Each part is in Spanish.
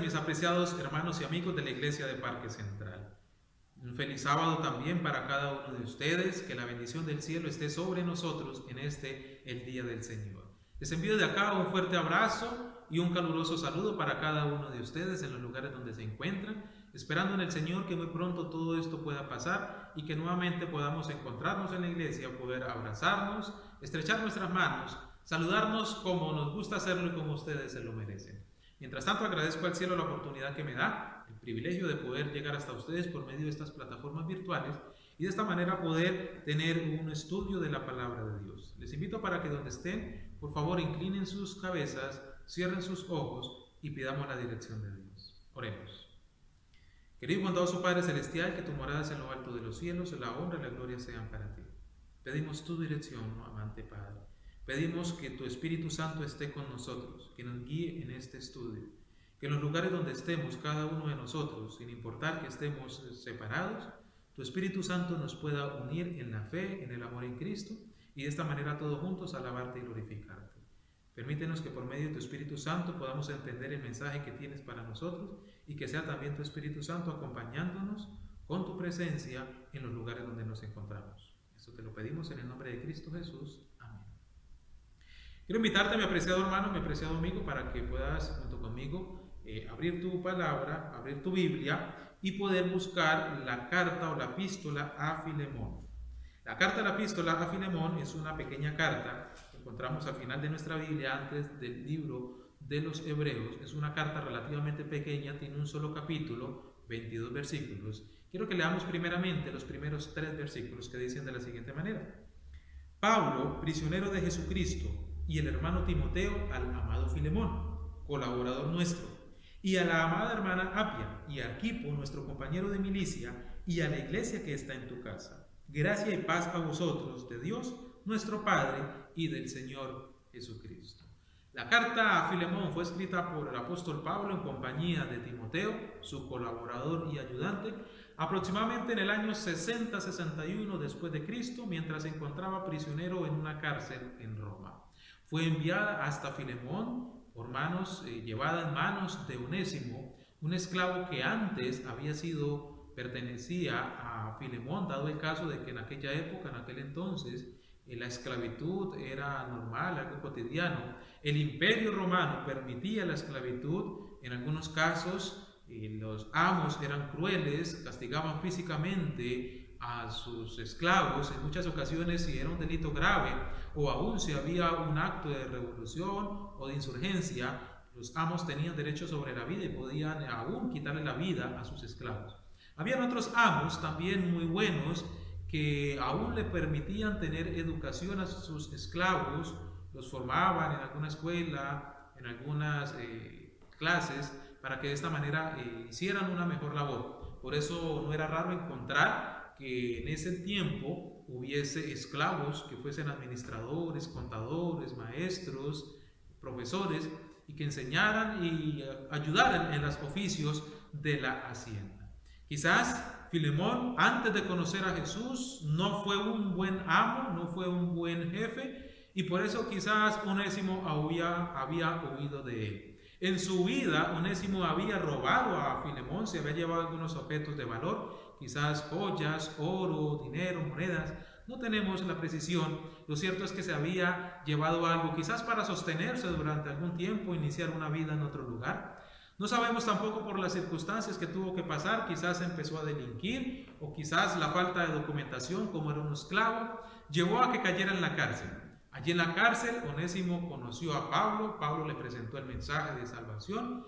mis apreciados hermanos y amigos de la Iglesia de Parque Central. Un feliz sábado también para cada uno de ustedes, que la bendición del cielo esté sobre nosotros en el día del Señor. Les envío de acá un fuerte abrazo y un caluroso saludo para cada uno de ustedes en los lugares donde se encuentran, esperando en el Señor que muy pronto todo esto pueda pasar y que nuevamente podamos encontrarnos en la iglesia, poder abrazarnos, estrechar nuestras manos, saludarnos como nos gusta hacerlo y como ustedes se lo merecen. Mientras tanto, agradezco al cielo la oportunidad que me da, el privilegio de poder llegar hasta ustedes por medio de estas plataformas virtuales y de esta manera poder tener un estudio de la palabra de Dios. Les invito para que donde estén, por favor, inclinen sus cabezas, cierren sus ojos y pidamos la dirección de Dios. Oremos. Querido y bondadoso Padre Celestial, que tu morada es en lo alto de los cielos, la honra y la gloria sean para ti. Pedimos tu dirección, amante Padre. Pedimos que tu Espíritu Santo esté con nosotros, que nos guíe en este estudio, que en los lugares donde estemos, cada uno de nosotros, sin importar que estemos separados, tu Espíritu Santo nos pueda unir en la fe, en el amor en Cristo, y de esta manera todos juntos alabarte y glorificarte. Permítenos que por medio de tu Espíritu Santo podamos entender el mensaje que tienes para nosotros y que sea también tu Espíritu Santo acompañándonos con tu presencia en los lugares donde nos encontramos. Esto te lo pedimos en el nombre de Cristo Jesús. Amén. Quiero invitarte, mi apreciado hermano, mi apreciado amigo, para que puedas junto conmigo abrir tu palabra, abrir tu Biblia y poder buscar la carta o la epístola a Filemón. La carta o la epístola a Filemón es una pequeña carta que encontramos al final de nuestra Biblia antes del libro de los Hebreos. Es una carta relativamente pequeña, tiene un solo capítulo, 22 versículos. Quiero que leamos primeramente los primeros 3 versículos que dicen de la siguiente manera. Pablo, prisionero de Jesucristo, y el hermano Timoteo al amado Filemón, colaborador nuestro, y a la amada hermana Apia, y a Arquipo, nuestro compañero de milicia, y a la iglesia que está en tu casa. Gracia y paz a vosotros, de Dios, nuestro Padre, y del Señor Jesucristo. La carta a Filemón fue escrita por el apóstol Pablo en compañía de Timoteo, su colaborador y ayudante, aproximadamente en el año 60-61 después de Cristo, mientras se encontraba prisionero en una cárcel en Roma. Fue enviada hasta Filemón, llevada en manos de Onésimo, un esclavo que antes pertenecía a Filemón, dado el caso de que en aquella época, en aquel entonces, la esclavitud era normal, algo cotidiano. El imperio romano permitía la esclavitud, en algunos casos los amos eran crueles, castigaban físicamente a sus esclavos, en muchas ocasiones si era un delito grave o aún si había un acto de revolución o de insurgencia, los amos tenían derecho sobre la vida y podían aún quitarle la vida a sus esclavos. Habían otros amos también muy buenos que aún le permitían tener educación a sus esclavos, los formaban en alguna escuela, en algunas clases, para que de esta manera hicieran una mejor labor. Por eso no era raro encontrar que en ese tiempo hubiese esclavos que fuesen administradores, contadores, maestros, profesores, y que enseñaran y ayudaran en los oficios de la hacienda. Quizás Filemón, antes de conocer a Jesús, no fue un buen amo, no fue un buen jefe, y por eso quizás Onésimo había huido de él. En su vida, Onésimo había robado a Filemón, se había llevado algunos objetos de valor, quizás joyas, oro, dinero, monedas. No tenemos la precisión. Lo cierto es que se había llevado algo, quizás para sostenerse durante algún tiempo, iniciar una vida en otro lugar. No sabemos tampoco por las circunstancias que tuvo que pasar, quizás empezó a delinquir o quizás la falta de documentación, como era un esclavo, llevó a que cayera en la cárcel. Allí en la cárcel, Onésimo conoció a Pablo, Pablo le presentó el mensaje de salvación,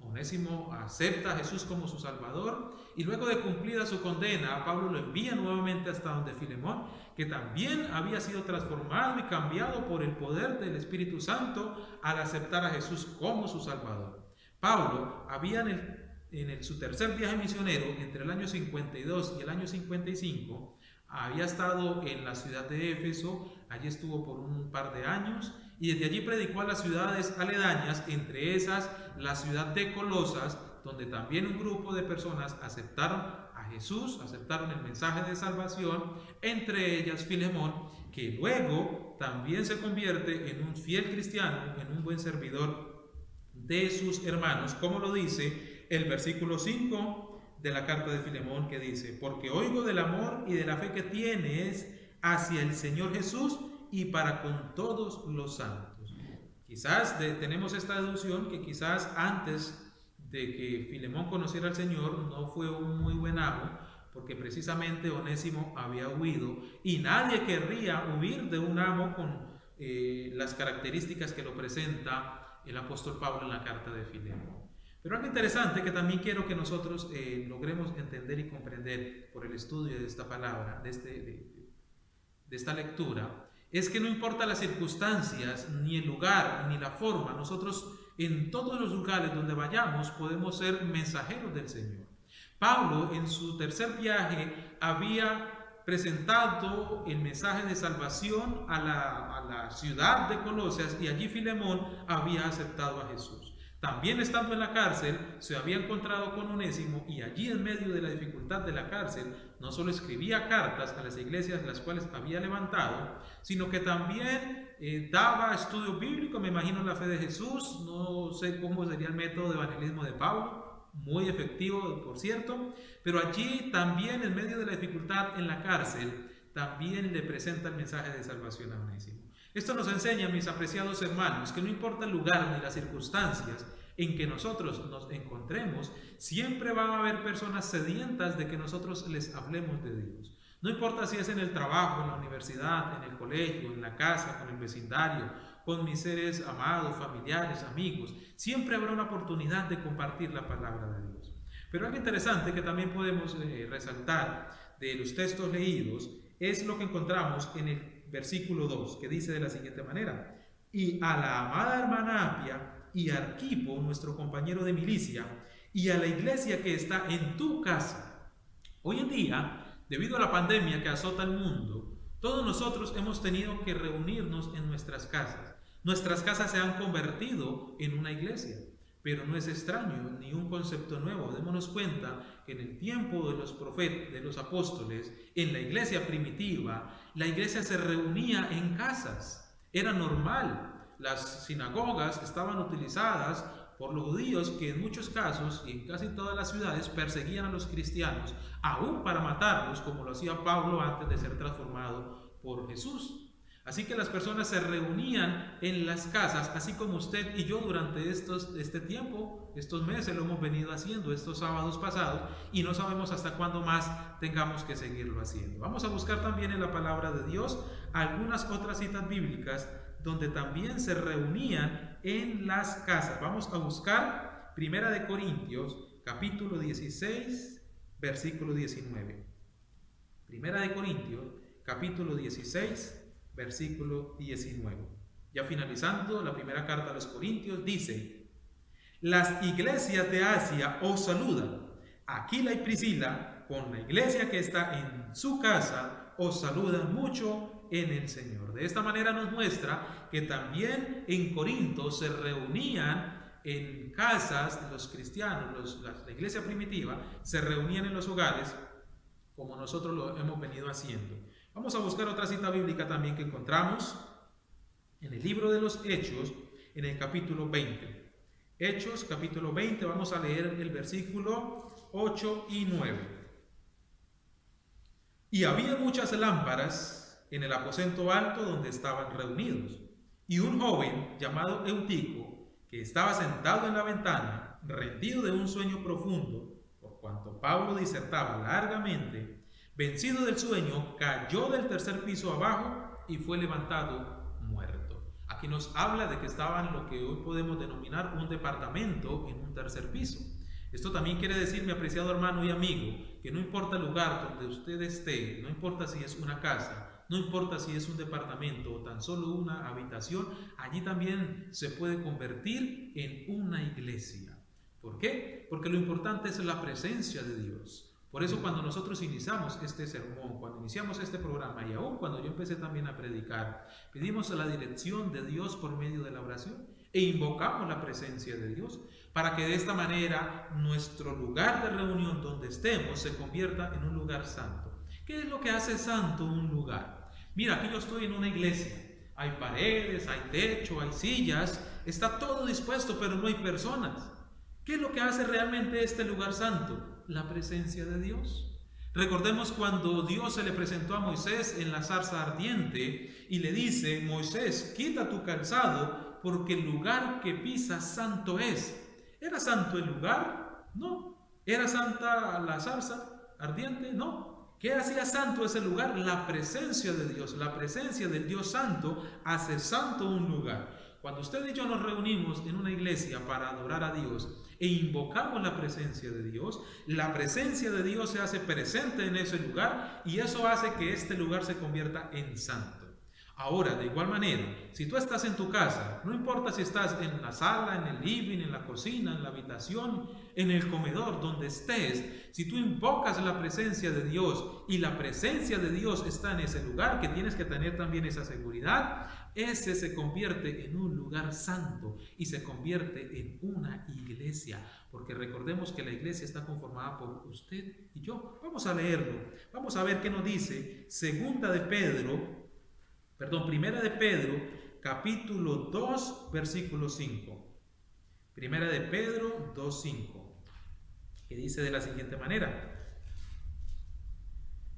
Onésimo acepta a Jesús como su Salvador y luego de cumplida su condena, Pablo lo envía nuevamente hasta donde Filemón, que también había sido transformado y cambiado por el poder del Espíritu Santo al aceptar a Jesús como su Salvador. Pablo había en su tercer viaje misionero, entre el año 52 y el año 55, había estado en la ciudad de Éfeso, allí estuvo por un par de años y desde allí predicó a las ciudades aledañas, entre esas la ciudad de Colosas, donde también un grupo de personas aceptaron a Jesús, aceptaron el mensaje de salvación, entre ellas Filemón, que luego también se convierte en un fiel cristiano, en un buen servidor de sus hermanos, como lo dice el versículo 5 de la carta de Filemón, que dice: porque oigo del amor y de la fe que tienes hacia el Señor Jesús y para con todos los santos. Quizás tenemos esta deducción que quizás antes de que Filemón conociera al Señor no fue un muy buen amo, porque precisamente Onésimo había huido, y nadie querría huir de un amo con las características que lo presenta el apóstol Pablo en la carta de Filemón. Pero algo interesante que también quiero que nosotros logremos entender y comprender por el estudio de esta palabra, de esta lectura, es que no importa las circunstancias, ni el lugar, ni la forma, nosotros en todos los lugares donde vayamos podemos ser mensajeros del Señor. Pablo en su tercer viaje había presentado el mensaje de salvación a la ciudad de Colosas, y allí Filemón había aceptado a Jesús. También estando en la cárcel se había encontrado con Onésimo, y allí en medio de la dificultad de la cárcel no solo escribía cartas a las iglesias las cuales había levantado, sino que también daba estudio bíblico, me imagino, la fe de Jesús. No sé cómo sería el método de evangelismo de Pablo, muy efectivo por cierto, pero allí también en medio de la dificultad en la cárcel también le presenta el mensaje de salvación a Onésimo. Esto nos enseña, mis apreciados hermanos, que no importa el lugar ni las circunstancias en que nosotros nos encontremos, siempre van a haber personas sedientas de que nosotros les hablemos de Dios. No importa si es en el trabajo, en la universidad, en el colegio, en la casa, con el vecindario, con mis seres amados, familiares, amigos, siempre habrá una oportunidad de compartir la palabra de Dios. Pero algo interesante que también podemos resaltar de los textos leídos es lo que encontramos en el versículo 2, que dice de la siguiente manera: y a la amada hermana Apia y a Arquipo, nuestro compañero de milicia, y a la iglesia que está en tu casa. Hoy en día, debido a la pandemia que azota el mundo, todos nosotros hemos tenido que reunirnos en nuestras casas. Nuestras casas se han convertido en una iglesia, pero no es extraño ni un concepto nuevo. Démonos cuenta que en el tiempo de los profetas, de los apóstoles, en la iglesia primitiva, la iglesia se reunía en casas. Era normal. Las sinagogas estaban utilizadas por los judíos, que en muchos casos y en casi todas las ciudades perseguían a los cristianos, aún para matarlos, como lo hacía Pablo antes de ser transformado por Jesús. Así que las personas se reunían en las casas, así como usted y yo durante este tiempo, estos meses lo hemos venido haciendo, estos sábados pasados, y no sabemos hasta cuándo más tengamos que seguirlo haciendo. Vamos a buscar también en la palabra de Dios algunas otras citas bíblicas donde también se reunían en las casas. Vamos a buscar 1 Corintios, capítulo 16, versículo 19. 1 Corintios, capítulo 16, versículo 19. Ya finalizando la primera carta a los Corintios, dice: las iglesias de Asia os saludan. Aquila y Priscila, con la iglesia que está en su casa, os saludan mucho en el Señor. De esta manera nos muestra que también en Corinto se reunían en casas los cristianos, la iglesia primitiva, se reunían en los hogares como nosotros lo hemos venido haciendo. Vamos a buscar otra cita bíblica también que encontramos en el libro de los Hechos, en el capítulo 20. Hechos, capítulo 20, vamos a leer el versículo 8 y 9. Y había muchas lámparas en el aposento alto donde estaban reunidos, y un joven llamado Eutico, que estaba sentado en la ventana, rendido de un sueño profundo, por cuanto Pablo disertaba largamente, vencido del sueño, cayó del tercer piso abajo y fue levantado muerto. Aquí nos habla de que estaban lo que hoy podemos denominar un departamento en un tercer piso. Esto también quiere decir, mi apreciado hermano y amigo, que no importa el lugar donde usted esté, no importa si es una casa, no importa si es un departamento o tan solo una habitación, allí también se puede convertir en una iglesia. ¿Por qué? Porque lo importante es la presencia de Dios. Por eso cuando nosotros iniciamos este sermón, cuando iniciamos este programa, y aún cuando yo empecé también a predicar, pedimos la dirección de Dios por medio de la oración e invocamos la presencia de Dios para que de esta manera nuestro lugar de reunión donde estemos se convierta en un lugar santo. ¿Qué es lo que hace santo un lugar? Mira, aquí yo estoy en una iglesia. Hay paredes, hay techo, hay sillas, está todo dispuesto, pero no hay personas. ¿Qué es lo que hace realmente este lugar santo? La presencia de Dios. Recordemos cuando Dios se le presentó a Moisés en la zarza ardiente y le dice: Moisés, quita tu calzado porque el lugar que pisas santo es. ¿Era santo el lugar? No. ¿Era santa la zarza ardiente? No. ¿Qué hacía santo ese lugar? La presencia de Dios. La presencia del Dios santo hace santo un lugar. Cuando usted y yo nos reunimos en una iglesia para adorar a Dios e invocamos la presencia de Dios, la presencia de Dios se hace presente en ese lugar y eso hace que este lugar se convierta en santo. Ahora, de igual manera, si tú estás en tu casa, no importa si estás en la sala, en el living, en la cocina, en la habitación, en el comedor, donde estés, si tú invocas la presencia de Dios y la presencia de Dios está en ese lugar, que tienes que tener también esa seguridad, ese se convierte en un lugar santo y se convierte en una iglesia, porque recordemos que la iglesia está conformada por usted y yo. Vamos a leerlo, vamos a ver qué nos dice Primera de Pedro, capítulo 2, versículo 5. Primera de Pedro 2:5, que dice de la siguiente manera: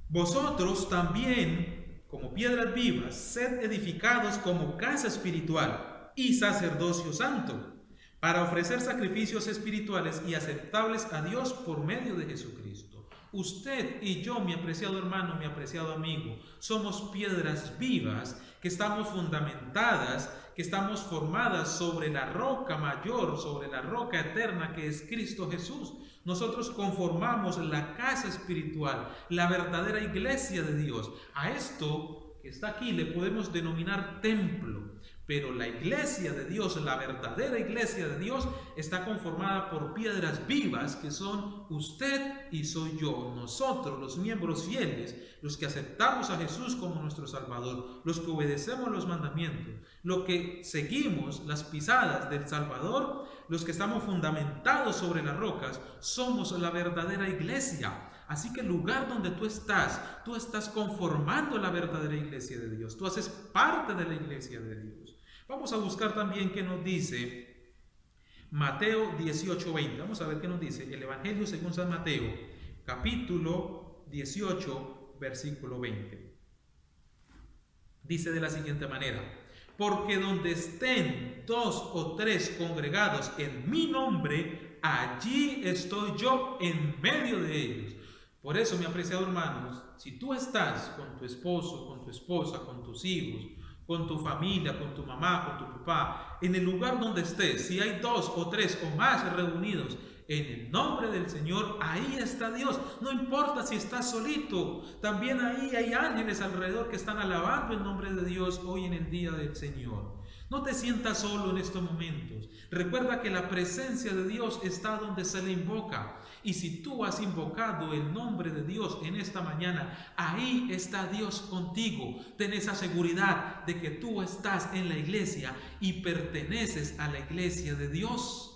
vosotros también, como piedras vivas, sed edificados como casa espiritual y sacerdocio santo, para ofrecer sacrificios espirituales y aceptables a Dios por medio de Jesucristo. Usted y yo, mi apreciado hermano, mi apreciado amigo, somos piedras vivas que estamos fundamentadas, que estamos formadas sobre la roca mayor, sobre la roca eterna que es Cristo Jesús. Nosotros conformamos la casa espiritual, la verdadera iglesia de Dios. A esto que está aquí le podemos denominar templo. Pero la iglesia de Dios, la verdadera iglesia de Dios, está conformada por piedras vivas que son usted y soy yo. Nosotros, los miembros fieles, los que aceptamos a Jesús como nuestro Salvador, los que obedecemos los mandamientos, los que seguimos las pisadas del Salvador, los que estamos fundamentados sobre las rocas, somos la verdadera iglesia. Así que el lugar donde tú estás conformando la verdadera iglesia de Dios. Tú haces parte de la iglesia de Dios. Vamos a buscar también qué nos dice Mateo 18:20. Vamos a ver qué nos dice el Evangelio según San Mateo, capítulo 18, versículo 20. Dice de la siguiente manera: porque donde estén 2 o 3 congregados en mi nombre, allí estoy yo en medio de ellos. Por eso, mi apreciado hermanos, si tú estás con tu esposo, con tu esposa, con tus hijos, con tu familia, con tu mamá, con tu papá, en el lugar donde estés, si hay 2 o 3 o más reunidos en el nombre del Señor, ahí está Dios. No importa si estás solito, también ahí hay ángeles alrededor que están alabando el nombre de Dios hoy en el día del Señor. No te sientas solo en estos momentos. Recuerda que la presencia de Dios está donde se le invoca. Y si tú has invocado el nombre de Dios en esta mañana, ahí está Dios contigo. Ten esa seguridad de que tú estás en la iglesia y perteneces a la iglesia de Dios.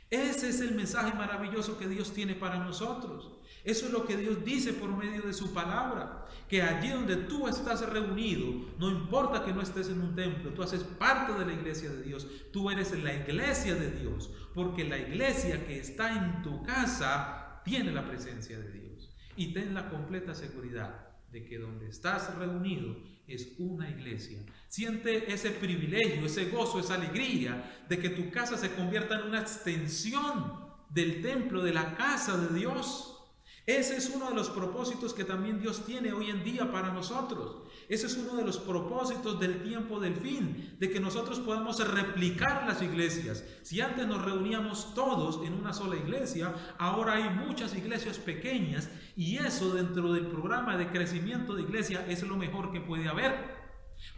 Ese es el mensaje maravilloso que Dios tiene para nosotros. Eso es lo que Dios dice por medio de su palabra, que allí donde tú estás reunido, no importa que no estés en un templo, tú haces parte de la iglesia de Dios, tú eres la iglesia de Dios, porque la iglesia que está en tu casa tiene la presencia de Dios. Y ten la completa seguridad de que donde estás reunido es una iglesia. Siente ese privilegio, ese gozo, esa alegría de que tu casa se convierta en una extensión del templo, de la casa de Dios. Ese es uno de los propósitos que también Dios tiene hoy en día para nosotros. Ese es uno de los propósitos del tiempo del fin, de que nosotros podamos replicar las iglesias. Si antes nos reuníamos todos en una sola iglesia, ahora hay muchas iglesias pequeñas y eso dentro del programa de crecimiento de iglesia es lo mejor que puede haber.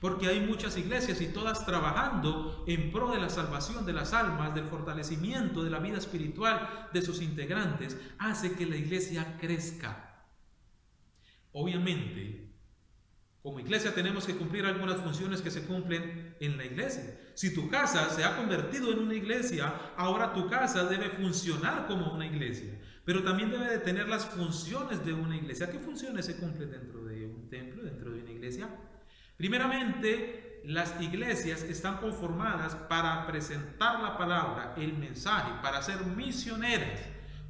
Porque hay muchas iglesias y todas trabajando en pro de la salvación de las almas, del fortalecimiento de la vida espiritual de sus integrantes, hace que la iglesia crezca. Obviamente, como iglesia tenemos que cumplir algunas funciones que se cumplen en la iglesia. Si tu casa se ha convertido en una iglesia, ahora tu casa debe funcionar como una iglesia, pero también debe de tener las funciones de una iglesia. ¿Qué funciones se cumplen dentro de un templo, dentro de una iglesia? Primeramente, las iglesias están conformadas para presentar la palabra, el mensaje, para ser misioneras.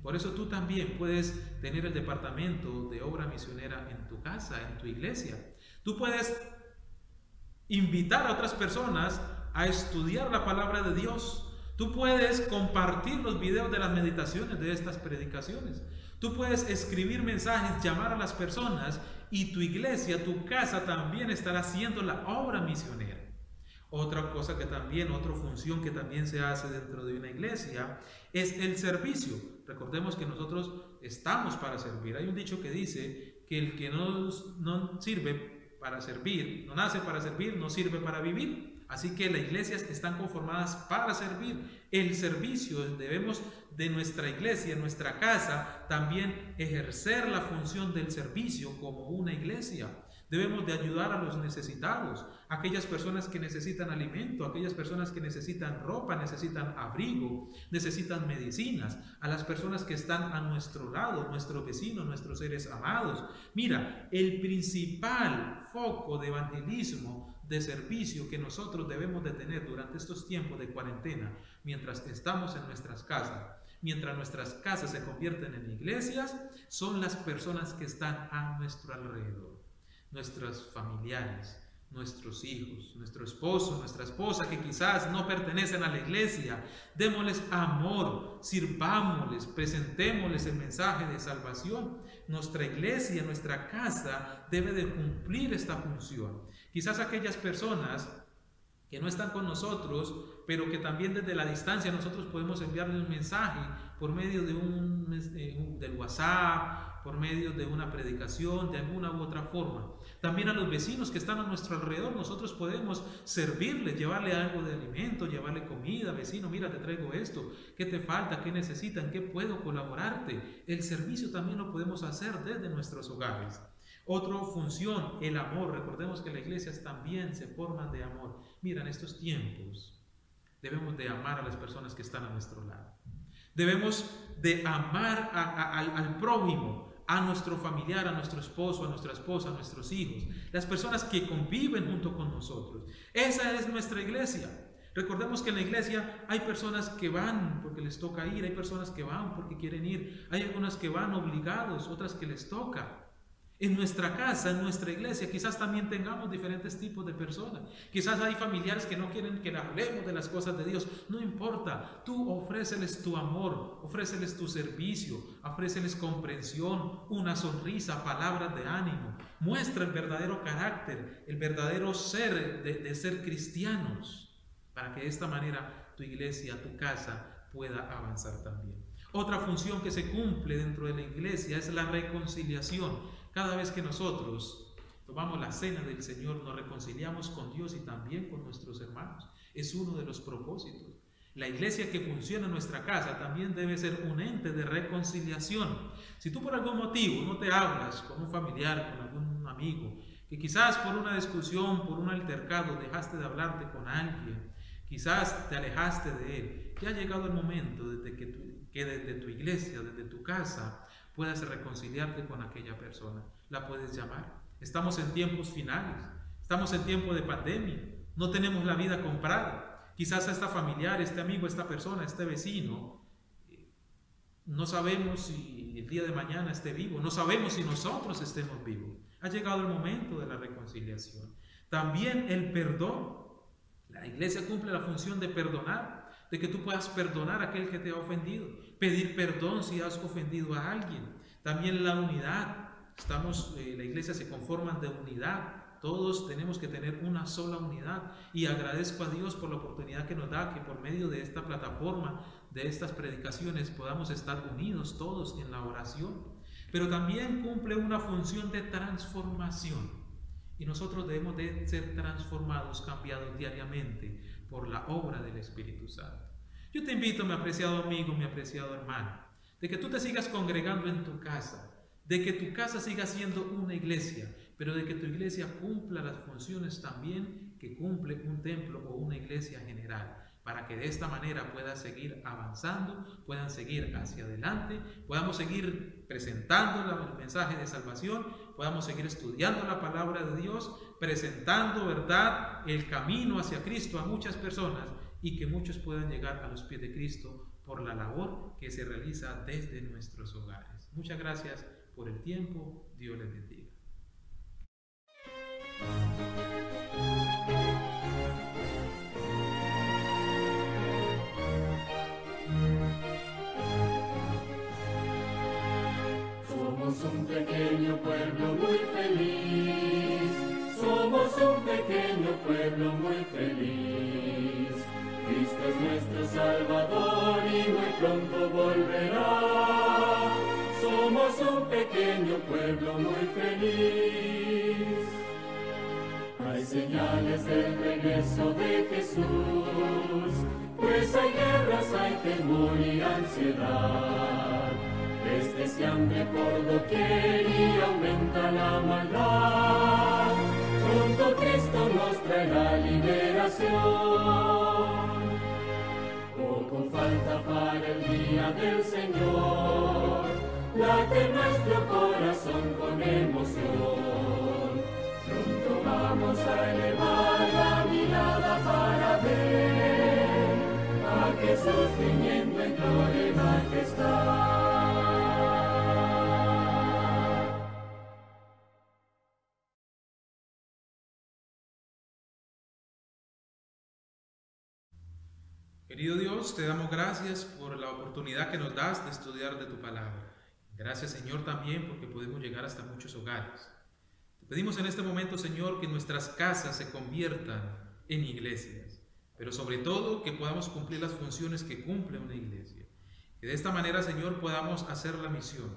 Por eso tú también puedes tener el departamento de obra misionera en tu casa, en tu iglesia. Tú puedes invitar a otras personas a estudiar la palabra de Dios. Tú puedes compartir los videos de las meditaciones de estas predicaciones. Tú puedes escribir mensajes, llamar a las personas, y tu iglesia, tu casa también estará haciendo la obra misionera. Otra cosa que también, otra función que también se hace dentro de una iglesia es el servicio. Recordemos que nosotros estamos para servir. Hay un dicho que dice que el que no sirve para servir, no nace para servir, no sirve para vivir. Así que las iglesias están conformadas para servir. El servicio, debemos de nuestra iglesia, nuestra casa, también ejercer la función del servicio como una iglesia. Debemos de ayudar a los necesitados, a aquellas personas que necesitan alimento, a aquellas personas que necesitan ropa, necesitan abrigo, necesitan medicinas, a las personas que están a nuestro lado, nuestros vecinos, nuestros seres amados. Mira, el principal foco de evangelismo, de servicio que nosotros debemos de tener durante estos tiempos de cuarentena, mientras estamos en nuestras casas, mientras nuestras casas se convierten en iglesias, son las personas que están a nuestro alrededor. Nuestros familiares, nuestros hijos, nuestro esposo, nuestra esposa que quizás no pertenecen a la iglesia. Démosles amor, sirvámosles, presentémosles el mensaje de salvación. Nuestra iglesia, nuestra casa debe de cumplir esta función. Quizás aquellas personas que no están con nosotros, pero que también desde la distancia nosotros podemos enviarles un mensaje por medio de del WhatsApp, por medio de una predicación, de alguna u otra forma. También a los vecinos que están a nuestro alrededor, nosotros podemos servirles, llevarle algo de alimento, llevarle comida. Vecino, mira, te traigo esto, ¿qué te falta? ¿Qué necesitan? ¿Qué puedo colaborarte? El servicio también lo podemos hacer desde nuestros hogares. Otra función, el amor. Recordemos que las iglesias también se forman de amor. Mira, en estos tiempos debemos de amar a las personas que están a nuestro lado. Debemos de amar al prójimo, a nuestro familiar, a nuestro esposo, a nuestra esposa, a nuestros hijos, las personas que conviven junto con nosotros. Esa es nuestra iglesia. Recordemos que en la iglesia hay personas que van porque les toca ir, hay personas que van porque quieren ir, hay algunas que van obligados, otras que les toca. En nuestra casa, en nuestra iglesia, quizás también tengamos diferentes tipos de personas. Quizás hay familiares que no quieren que hablemos de las cosas de Dios. No importa, tú ofréceles tu amor, ofréceles tu servicio, ofréceles comprensión, una sonrisa, palabras de ánimo. Muestra el verdadero carácter, el verdadero ser de ser cristianos, para que de esta manera tu iglesia, tu casa pueda avanzar también. Otra función que se cumple dentro de la iglesia es la reconciliación. Cada vez que nosotros tomamos la cena del Señor, nos reconciliamos con Dios y también con nuestros hermanos. Es uno de los propósitos. La iglesia que funciona en nuestra casa también debe ser un ente de reconciliación. Si tú por algún motivo no te hablas con un familiar, con algún amigo, que quizás por una discusión, por un altercado, dejaste de hablarte con alguien, quizás te alejaste de él, ya ha llegado el momento que desde tu iglesia, desde tu casa, puedas reconciliarte con aquella persona. La puedes llamar. Estamos en tiempos finales, estamos en tiempo de pandemia, no tenemos la vida comprada. Quizás a esta familiar, este amigo, esta persona, este vecino, no sabemos si el día de mañana esté vivo, no sabemos si nosotros estemos vivos. Ha llegado el momento de la reconciliación. También el perdón. La iglesia cumple la función de perdonar, de que tú puedas perdonar a aquel que te ha ofendido, pedir perdón si has ofendido a alguien. También la unidad. La iglesia se conforma de unidad. Todos tenemos que tener una sola unidad, y agradezco a Dios por la oportunidad que nos da, que por medio de esta plataforma, de estas predicaciones, podamos estar unidos todos en la oración. Pero también cumple una función de transformación, y nosotros debemos de ser transformados, cambiados diariamente por la obra del Espíritu Santo. Yo te invito, mi apreciado amigo, mi apreciado hermano, de que tú te sigas congregando en tu casa, de que tu casa siga siendo una iglesia, pero de que tu iglesia cumpla las funciones también que cumple un templo o una iglesia general. para que de esta manera pueda seguir avanzando, puedan seguir hacia adelante, podamos seguir presentando el mensaje de salvación, podamos seguir estudiando la palabra de Dios, presentando, ¿verdad?, el camino hacia Cristo a muchas personas y que muchos puedan llegar a los pies de Cristo por la labor que se realiza desde nuestros hogares. Muchas gracias por el tiempo. Dios les bendiga. Somos un pequeño pueblo muy feliz, somos un pequeño pueblo muy feliz. Cristo es nuestro Salvador y muy pronto volverá. Somos un pequeño pueblo muy feliz. Hay señales del regreso de Jesús, pues hay guerras, hay temor y ansiedad. Desde hambre por doquier y aumenta la maldad. Pronto Cristo nos traerá liberación. Poco falta para el día del Señor. Late nuestro corazón con emoción. Pronto vamos a elevar la mirada para ver a Jesús viniendo en gloria y majestad. Querido Dios, te damos gracias por la oportunidad que nos das de estudiar de tu palabra. Gracias, Señor, también porque podemos llegar hasta muchos hogares. Te pedimos en este momento, Señor, que nuestras casas se conviertan en iglesias, pero sobre todo que podamos cumplir las funciones que cumple una iglesia. Que de esta manera, Señor, podamos hacer la misión,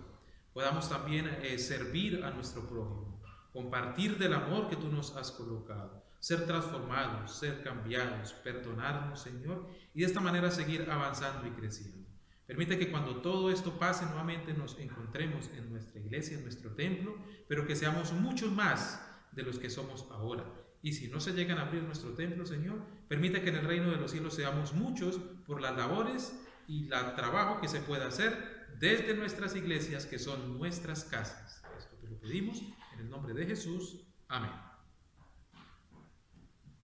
podamos también servir a nuestro prójimo, compartir del amor que tú nos has colocado, ser transformados, ser cambiados, perdonarnos, Señor, y de esta manera seguir avanzando y creciendo. Permite que cuando todo esto pase nuevamente nos encontremos en nuestra iglesia, en nuestro templo, pero que seamos muchos más de los que somos ahora. Y si no se llegan a abrir nuestro templo, Señor, permite que en el reino de los cielos seamos muchos por las labores y el trabajo que se pueda hacer desde nuestras iglesias, que son nuestras casas. Esto te lo pedimos en el nombre de Jesús. Amén.